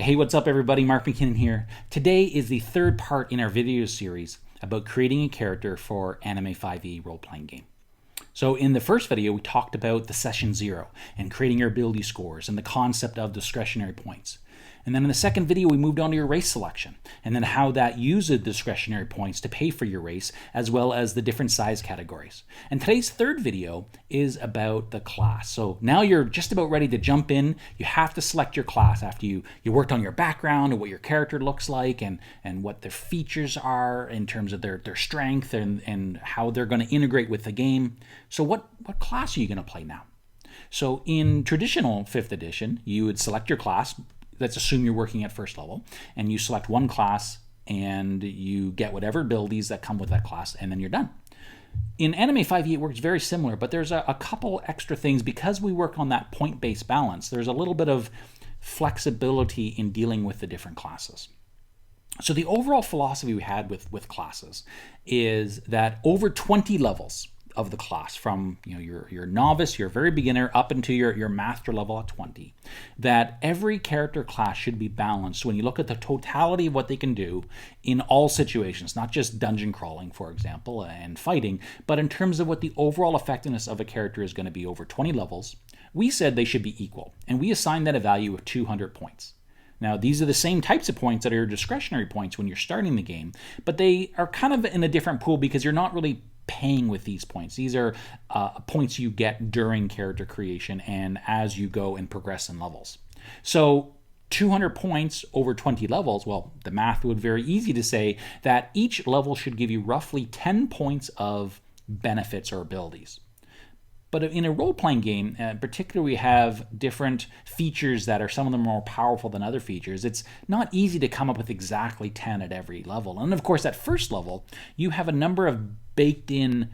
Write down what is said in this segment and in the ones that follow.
Hey, what's up everybody? Mark MacKinnon here. Today is the third part in our video series about creating a character for Anime 5e role-playing game. So in the first video, we talked about the session 0 and creating your ability scores and the concept of discretionary points. And then in the second video, we moved on to your race selection and then how that uses discretionary points to pay for your race, as well as the different size categories. And today's third video is about the class. So now you're just about ready to jump in. You have to select your class after you worked on your background and what your character looks like and what their features are in terms of their strength and how they're going to integrate with the game. So what class are you going to play now? So in traditional 5th edition, you would select your class. Let's assume you're working at first level, and you select one class and you get whatever abilities that come with that class, and then you're done. In Anime 5e, it works very similar, but there's a couple extra things. Because we work on that point-based balance, there's a little bit of flexibility in dealing with the different classes. So the overall philosophy we had with classes is that over 20 levels of the class, from your novice, your very beginner, up into your master level at 20, that every character class should be balanced when you look at the totality of what they can do in all situations, not just dungeon crawling, for example, and fighting, but in terms of what the overall effectiveness of a character is going to be over 20 levels. We said they should be equal, and we assigned that a value of 200 points. Now, these are the same types of points that are your discretionary points when you're starting the game, but they are kind of in a different pool because you're not really paying with these points. These are points you get during character creation and as you go and progress in levels. So 200 points over 20 levels, well, the math would be very easy to say that each level should give you roughly 10 points of benefits or abilities. But in a role-playing game, particularly we have different features that are some of them more powerful than other features. It's not easy to come up with exactly 10 at every level. And of course, at first level, you have a number of baked-in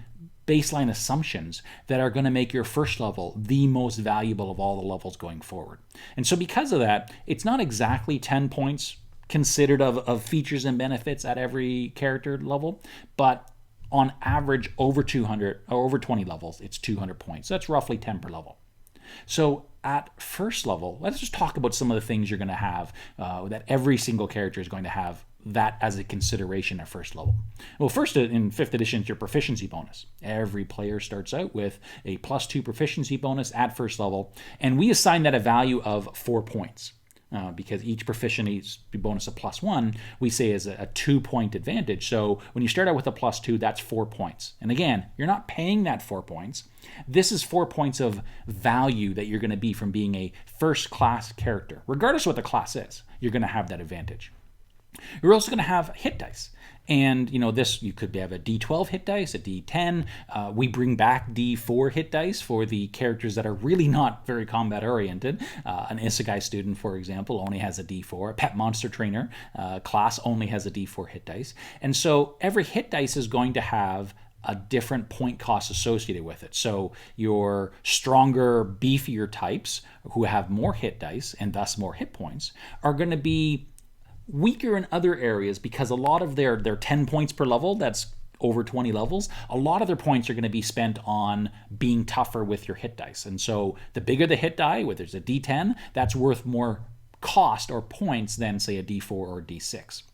baseline assumptions that are going to make your first level the most valuable of all the levels going forward. And so because of that, it's not exactly 10 points considered of features and benefits at every character level, but on average, over 200 or over 20 levels, it's 200 points. That's roughly 10 per level. So at first level, let's just talk about some of the things you're going to have that every single character is going to have that as a consideration at first level. Well, first in 5th edition, it's your proficiency bonus. Every player starts out with a +2 proficiency bonus at first level, and we assign that a value of 4 points. Because each proficiency bonus of +1, we say is a 2-point advantage. So when you start out with a +2, that's 4 points. And again, you're not paying that 4 points. This is 4 points of value that you're going to be from being a first-class character. Regardless of what the class is, you're going to have that advantage. You're also going to have hit dice. And this, you could have a D12 hit dice, a D10. We bring back D4 hit dice for the characters that are really not very combat oriented. An Isekai student, for example, only has a D4. A pet monster trainer class only has a D4 hit dice. And so every hit dice is going to have a different point cost associated with it. So your stronger, beefier types who have more hit dice and thus more hit points are going to be weaker in other areas because a lot of their 10 points per level, that's over 20 levels, a lot of their points are going to be spent on being tougher with your hit dice. And so the bigger the hit die, whether it's a D10, that's worth more cost or points than, say, a D4 or a D6.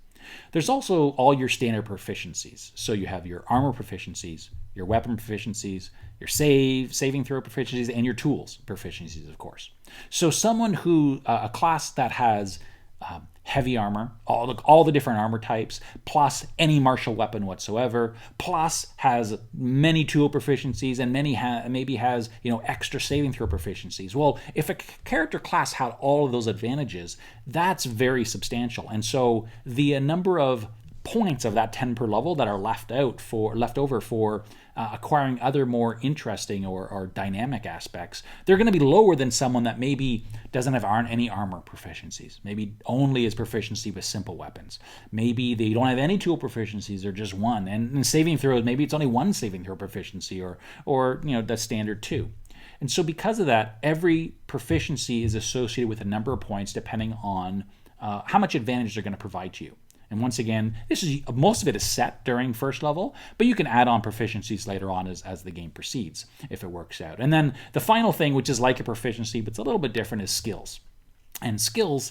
There's also all your standard proficiencies. So you have your armor proficiencies, your weapon proficiencies, your saving throw proficiencies, and your tools proficiencies, of course. So someone who, a class that has heavy armor, all the different armor types, plus any martial weapon whatsoever, plus has many tool proficiencies and maybe has extra saving throw proficiencies. Well, if a character class had all of those advantages, that's very substantial. And so the number of points of that 10 per level that are left over for acquiring other more interesting or dynamic aspects, they're going to be lower than someone that maybe doesn't have any armor proficiencies, maybe only has proficiency with simple weapons. Maybe they don't have any tool proficiencies or just one. And in saving throws, maybe it's only one saving throw proficiency or the standard 2. And so because of that, every proficiency is associated with a number of points depending on how much advantage they're going to provide to you. And once again, most of it is set during first level, but you can add on proficiencies later on as the game proceeds, if it works out. And then the final thing, which is like a proficiency, but it's a little bit different, is skills. And skills,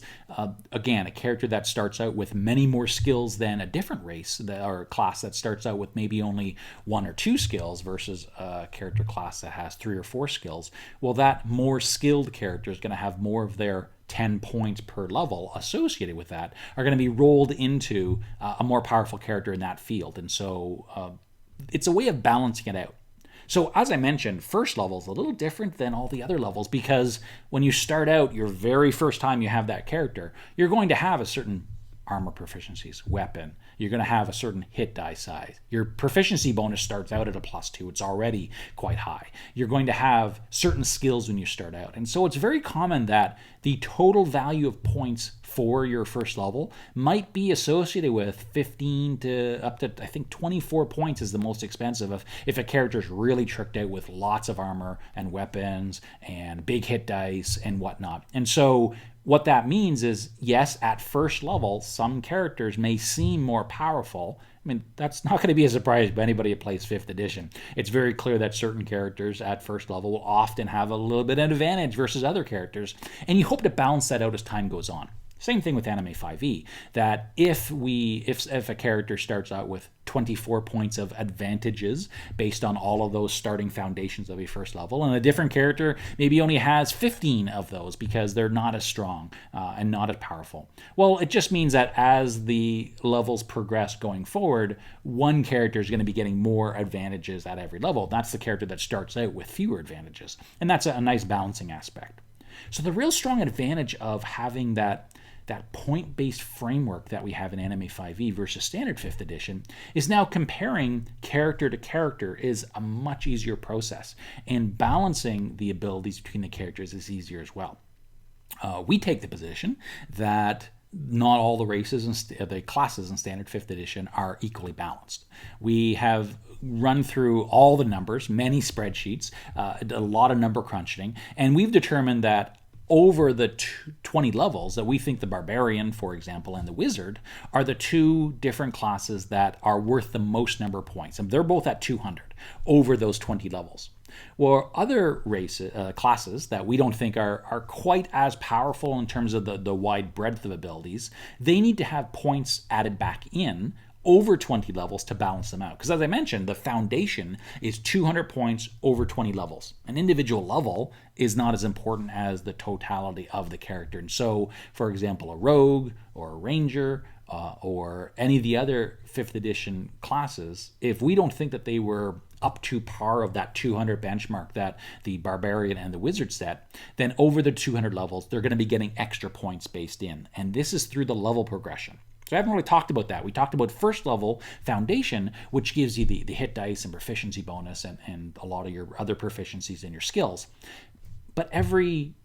again, a character that starts out with many more skills than a different race or class that starts out with maybe only 1 or 2 skills versus a character class that has 3 or 4 skills. Well, that more skilled character is going to have more of their 10 points per level associated with that are going to be rolled into a more powerful character in that field. And so it's a way of balancing it out. So as I mentioned, first level is a little different than all the other levels because when you start out, your very first time you have that character, you're going to have a certain armor proficiencies, weapon. You're going to have a certain hit die size. Your proficiency bonus starts out at a +2. It's already quite high. You're going to have certain skills when you start out. And so it's very common that the total value of points for your first level might be associated with 15 to up to, I think, 24 points is the most expensive if a character is really tricked out with lots of armor and weapons and big hit dice and whatnot. And so what that means is, yes, at first level, some characters may seem more powerful. I mean, that's not going to be a surprise to anybody who plays 5th edition. It's very clear that certain characters at first level will often have a little bit of an advantage versus other characters, and you hope to balance that out as time goes on. Same thing with Anime 5e, that if a character starts out with 24 points of advantages based on all of those starting foundations of a first level, and a different character maybe only has 15 of those because they're not as strong and not as powerful. Well, it just means that as the levels progress going forward, one character is going to be getting more advantages at every level. That's the character that starts out with fewer advantages, and that's a nice balancing aspect. So the real strong advantage of having that point-based framework that we have in Anime 5e versus standard 5th edition is now comparing character to character is a much easier process, and balancing the abilities between the characters is easier as well. We take the position that not all the races and the classes in standard 5th edition are equally balanced. We have run through all the numbers, many spreadsheets, a lot of number crunching, and we've determined that over the 20 levels that we think the Barbarian, for example, and the Wizard are the two different classes that are worth the most number of points. And they're both at 200 over those 20 levels. Well, other classes that we don't think are quite as powerful in terms of the wide breadth of abilities, they need to have points added back in over 20 levels to balance them out. Because as I mentioned, the foundation is 200 points over 20 levels. An individual level is not as important as the totality of the character. And so, for example, a rogue or a ranger or any of the other 5th edition classes, if we don't think that they were up to par of that 200 benchmark that the Barbarian and the Wizard set, then over the 200 levels, they're going to be getting extra points based in. And this is through the level progression. So I haven't really talked about that. We talked about first level foundation, which gives you the hit dice and proficiency bonus and a lot of your other proficiencies in your skills. But every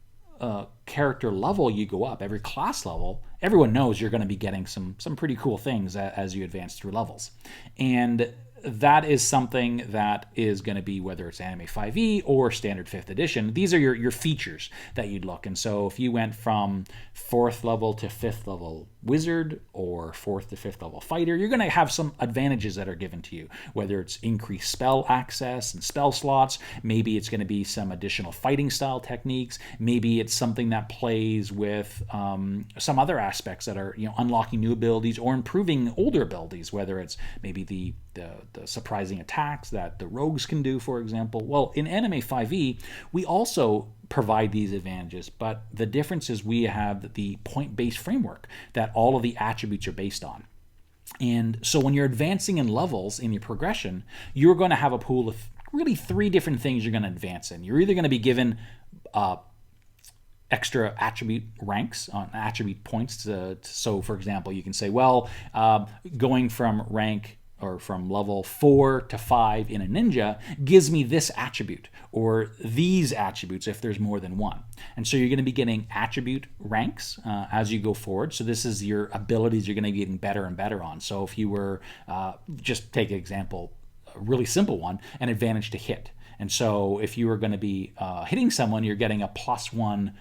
character level you go up, every class level, everyone knows you're going to be getting some pretty cool things as you advance through levels. And that is something that is going to be, whether it's Anime 5e or standard 5th edition, these are your features that you'd look. And so if you went from 4th level to 5th level Wizard or 4th to 5th level Fighter, you're going to have some advantages that are given to you, whether it's increased spell access and spell slots, maybe it's going to be some additional fighting style techniques, maybe it's something that plays with some other aspects that are unlocking new abilities or improving older abilities, whether it's maybe the surprising attacks that the rogues can do, for example. Well, in Anime 5e, we also provide these advantages, but the difference is we have the point-based framework that all of the attributes are based on. And so when you're advancing in levels in your progression, you're going to have a pool of really 3 different things you're going to advance in. You're either going to be given extra attribute ranks on attribute points. So, for example, you can say, well, going from rank or from level 4 to 5 in a ninja gives me this attribute or these attributes if there's more than one. And so you're going to be getting attribute ranks as you go forward. So this is your abilities you're going to be getting better and better on. So if you were, just take an example, a really simple one, an advantage to hit. And so if you were going to be hitting someone, you're getting a +1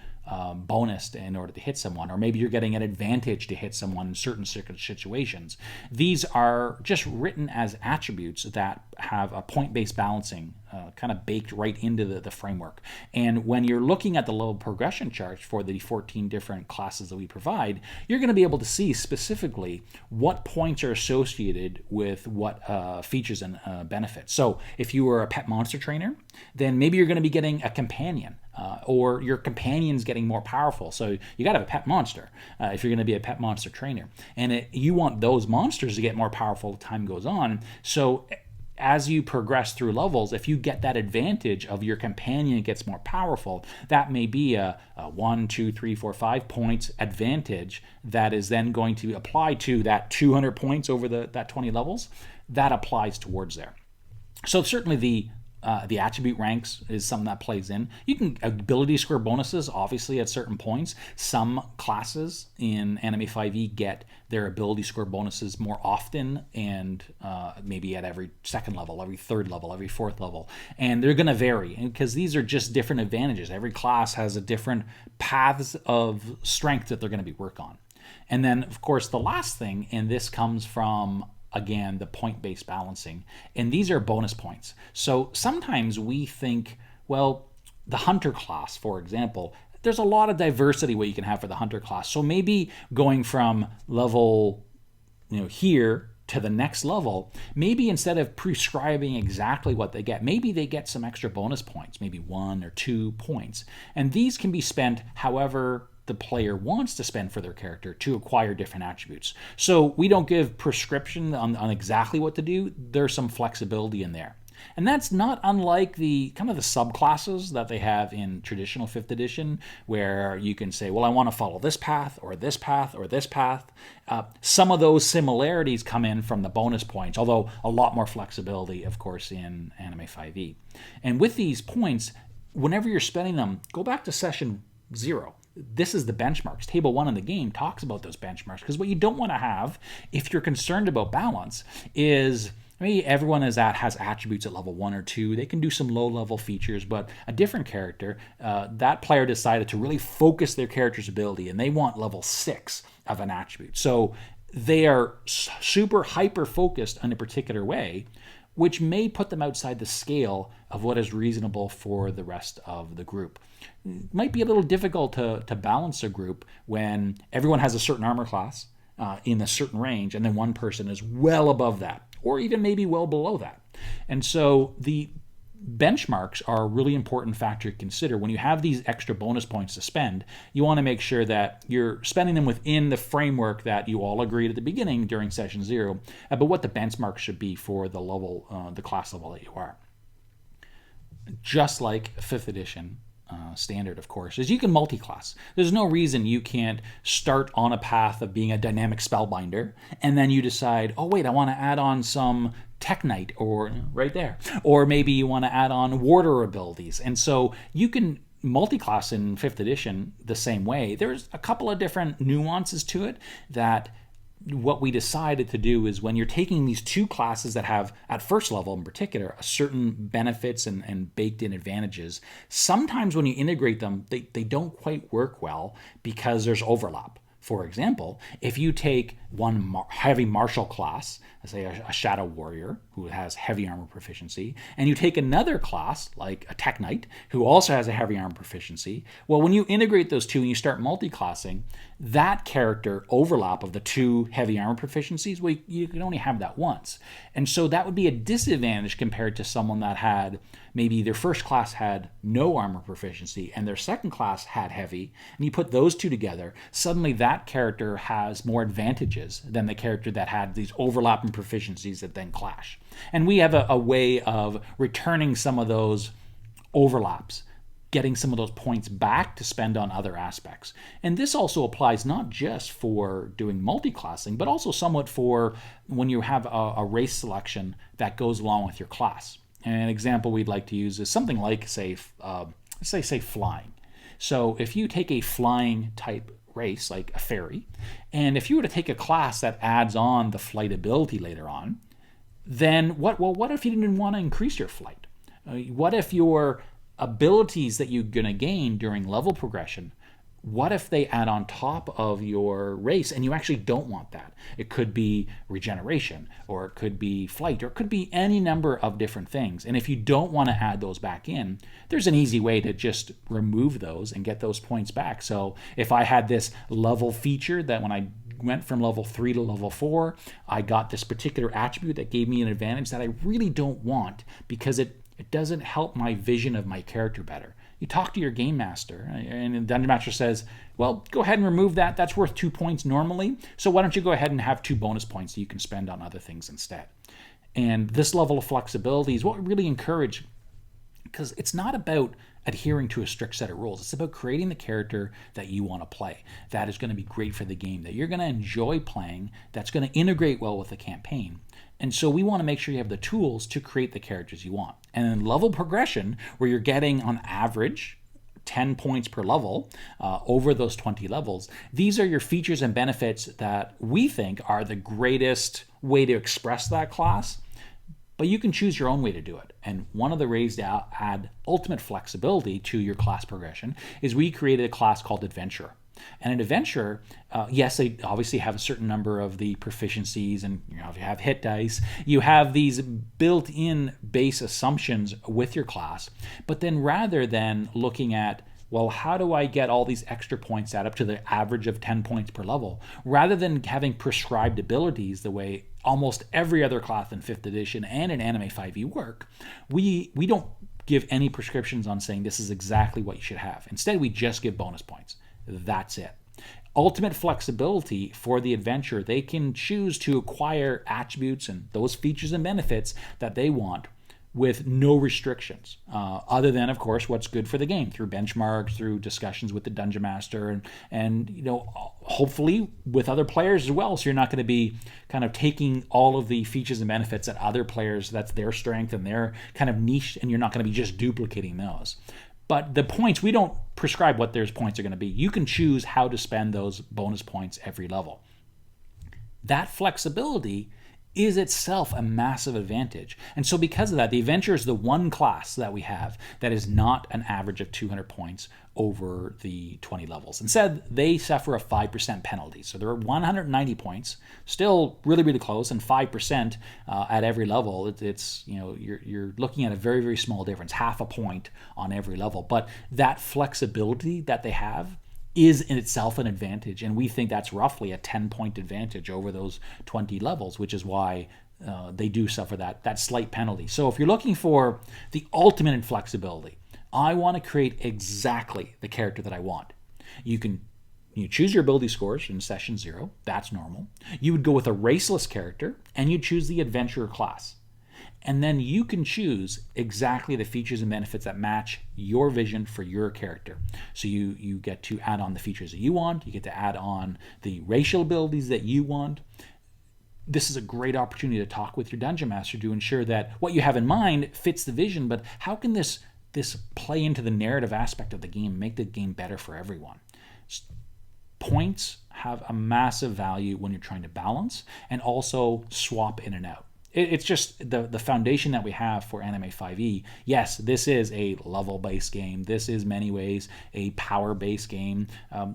bonus in order to hit someone, or maybe you're getting an advantage to hit someone in certain situations. These are just written as attributes that have a point-based balancing kind of baked right into the framework. And when you're looking at the level progression charts for the 14 different classes that we provide, you're going to be able to see specifically what points are associated with what features and benefits. So if you were a pet monster trainer, then maybe you're going to be getting a companion. Or your companion's getting more powerful. So you got to have a pet monster if you're going to be a pet monster trainer. And you want those monsters to get more powerful as time goes on. So as you progress through levels, if you get that advantage of your companion gets more powerful, that may be a 1, 2, 3, 4, 5 points advantage that is then going to apply to that 200 points over that 20 levels. That applies towards there. So certainly the attribute ranks is something that plays in. You can ability score bonuses, obviously, at certain points. Some classes in Anime 5e get their ability score bonuses more often, and maybe at every second level, every third level, every fourth level. And they're going to vary because these are just different advantages. Every class has a different paths of strength that they're going to be work on. And then, of course, the last thing, and this comes from again, the point-based balancing. And these are bonus points. So sometimes we think, well, the hunter class, for example, there's a lot of diversity what you can have for the hunter class. So maybe going from level, here to the next level, maybe instead of prescribing exactly what they get, maybe they get some extra bonus points, maybe 1 or 2 points. And these can be spent however the player wants to spend for their character to acquire different attributes. So we don't give prescription on exactly what to do. There's some flexibility in there. And that's not unlike the kind of the subclasses that they have in traditional 5th edition, where you can say, well, I want to follow this path or this path or this path. Some of those similarities come in from the bonus points, although a lot more flexibility, of course, in Anime 5e. And with these points, whenever you're spending them, go back to session 0. This is the benchmarks. Table 1 in the game talks about those benchmarks, because what you don't want to have, if you're concerned about balance, is maybe everyone has attributes at level 1 or 2. They can do some low-level features, but a different character, that player decided to really focus their character's ability, and they want level 6 of an attribute. So they are super hyper-focused in a particular way, which may put them outside the scale of what is reasonable for the rest of the group. It might be a little difficult to balance a group when everyone has a certain armor class in a certain range, and then one person is well above that, or even maybe well below that. And so the benchmarks are a really important factor to consider. When you have these extra bonus points to spend, you want to make sure that you're spending them within the framework that you all agreed at the beginning during session 0 about what the benchmark should be for the level, the class level that you are. Just like 5th edition standard, of course, is you can multi-class. There's no reason you can't start on a path of being a dynamic spellbinder, and then you decide, oh wait, I want to add on some Tech Knight, or right there, or maybe you want to add on warder abilities. And so you can multi-class in 5th edition the same way. There's a couple of different nuances to it that what we decided to do is when you're taking these two classes that have, at first level in particular, certain benefits and baked in advantages, sometimes when you integrate them, they don't quite work well because there's overlap. For example, if you take one heavy martial class, say a shadow warrior who has heavy armor proficiency, and you take another class like a Tech Knight who also has a heavy armor proficiency, well, when you integrate those two and you start multi-classing, that character overlap of the two heavy armor proficiencies, well, you can only have that once. And so that would be a disadvantage compared to someone that had maybe their first class had no armor proficiency and their second class had heavy, and you put those two together, suddenly that character has more advantages than the character that had these overlapping proficiencies that then clash. And we have a way of returning some of those overlaps, getting some of those points back to spend on other aspects. And this also applies not just for doing multi-classing, but also somewhat for when you have a race selection that goes along with your class. And an example we'd like to use is something like, say flying. So if you take a flying type race, like a fairy, and if you were to take a class that adds on the flight ability later on, then what if you didn't want to increase your flight? What if your abilities that you're going to gain during level progression What if they add on top of your race and you actually don't want that? It could be regeneration, or it could be flight, or it could be any number of different things. And if you don't want to add those back in, there's an easy way to just remove those and get those points back. So if I had this level feature that when I went from level 3 to level 4, I got this particular attribute that gave me an advantage that I really don't want because it doesn't help my vision of my character better. You talk to your game master, and the dungeon master says, well, go ahead and remove that. That's worth 2 points normally. So why don't you go ahead and have 2 bonus points that you can spend on other things instead? And this level of flexibility is what we really encourage, because it's not about adhering to a strict set of rules. It's about creating the character that you want to play, that is going to be great for the game, that you're going to enjoy playing, that's going to integrate well with the campaign. And so we want to make sure you have the tools to create the characters you want. And then level progression, where you're getting on average 10 points per level over those 20 levels, these are your features and benefits that we think are the greatest way to express that class. But you can choose your own way to do it. And one of the ways to add ultimate flexibility to your class progression is we created a class called Adventurer. And an adventurer, yes, they obviously have a certain number of the proficiencies, and you have hit dice. You have these built-in base assumptions with your class. But then rather than looking at, well, how do I get all these extra points add up to the average of 10 points per level, rather than having prescribed abilities the way almost every other class in 5th edition and in Anime 5e work, we don't give any prescriptions on saying this is exactly what you should have. Instead, we just give bonus points. That's it. Ultimate flexibility for the adventurer. They can choose to acquire attributes and those features and benefits that they want with no restrictions, other than, of course, what's good for the game through benchmarks, through discussions with the dungeon master, and hopefully with other players as well. So you're not going to be kind of taking all of the features and benefits that other players, that's their strength and their kind of niche, and you're not going to be just duplicating those. But the points, we don't prescribe what those points are going to be. You can choose how to spend those bonus points every level. That flexibility is itself a massive advantage. And so because of that, the Adventurer is the one class that we have that is not an average of 200 points over the 20 levels. Instead, they suffer a 5% penalty. So they're 190 points, still really, really close, and 5% at every level. It's you're looking at a very, very small difference, half a point on every level. But that flexibility that they have is in itself an advantage, and we think that's roughly a 10-point advantage over those 20 levels, which is why they do suffer that slight penalty. So if you're looking for the ultimate in flexibility, I want to create exactly the character that I want. You choose your ability scores in session 0, that's normal. You would go with a raceless character, and you choose the adventurer class. And then you can choose exactly the features and benefits that match your vision for your character. So you get to add on the features that you want. You get to add on the racial abilities that you want. This is a great opportunity to talk with your dungeon master to ensure that what you have in mind fits the vision, but how can this play into the narrative aspect of the game, make the game better for everyone? Points have a massive value when you're trying to balance and also swap in and out. It's just the foundation that we have for Anime 5e. Yes, this is a level-based game. This is many ways a power-based game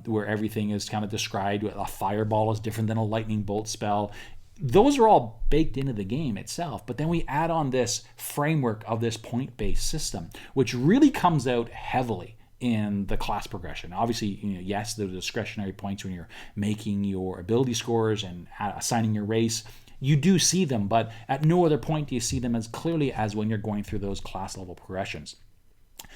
where everything is kind of described. A fireball is different than a lightning bolt spell. Those are all baked into the game itself, but then we add on this framework of this point-based system, which really comes out heavily in the class progression. Obviously, yes, the discretionary points when you're making your ability scores and assigning your race, you do see them, but at no other point do you see them as clearly as when you're going through those class level progressions.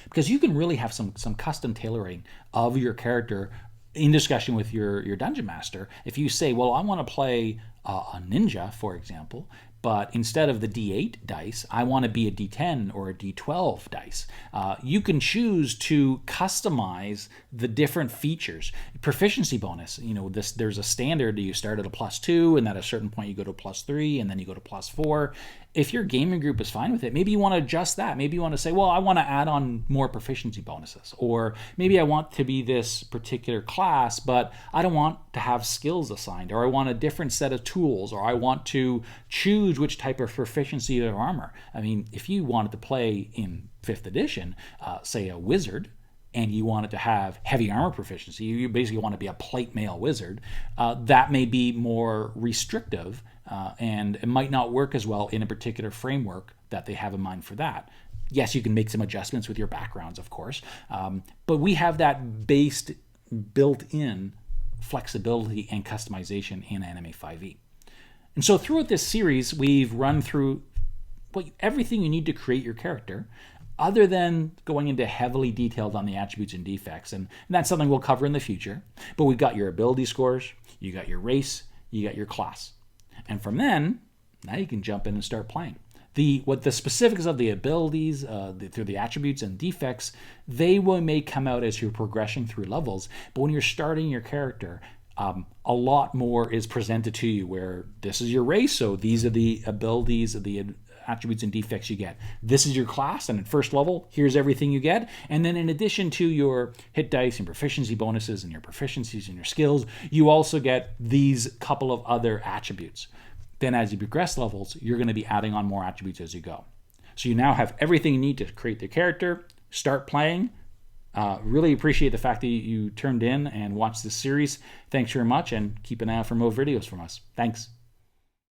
Because you can really have some custom tailoring of your character in discussion with your dungeon master. If you say, well, I want to play a ninja, for example, but instead of the D8 dice, I want to be a D10 or a D12 dice. You can choose to customize the different features. Proficiency bonus, there's a standard. You start at a +2, and at a certain point you go to a +3, and then you go to +4. If your gaming group is fine with it, maybe you want to adjust that. Maybe you want to say, well, I want to add on more proficiency bonuses. Or maybe I want to be this particular class, but I don't want to have skills assigned. Or I want a different set of tools. Or I want to choose which type of proficiency or armor. I mean, if you wanted to play in 5th edition, say a wizard, and you want it to have heavy armor proficiency, you basically want to be a plate mail wizard, that may be more restrictive, and it might not work as well in a particular framework that they have in mind for that. Yes, you can make some adjustments with your backgrounds, of course, but we have that built-in flexibility and customization in Anime 5e. And so throughout this series, we've run through everything you need to create your character, other than going into heavily detailed on the attributes and defects. And that's something we'll cover in the future. But we've got your ability scores, you got your race, you got your class. And from then, now you can jump in and start playing. What the specifics of the abilities, through the attributes and defects, may come out as you're progressing through levels. But when you're starting your character, a lot more is presented to you, where this is your race, so these are the abilities, the attributes and defects you get. This is your class, and at first level, here's everything you get. And then in addition to your hit dice and proficiency bonuses and your proficiencies and your skills, you also get these couple of other attributes. Then as you progress levels, you're going to be adding on more attributes as you go. So you now have everything you need to create the character, start playing. Really appreciate the fact that you turned in and watched this series. Thanks very much, and keep an eye out for more videos from us. Thanks.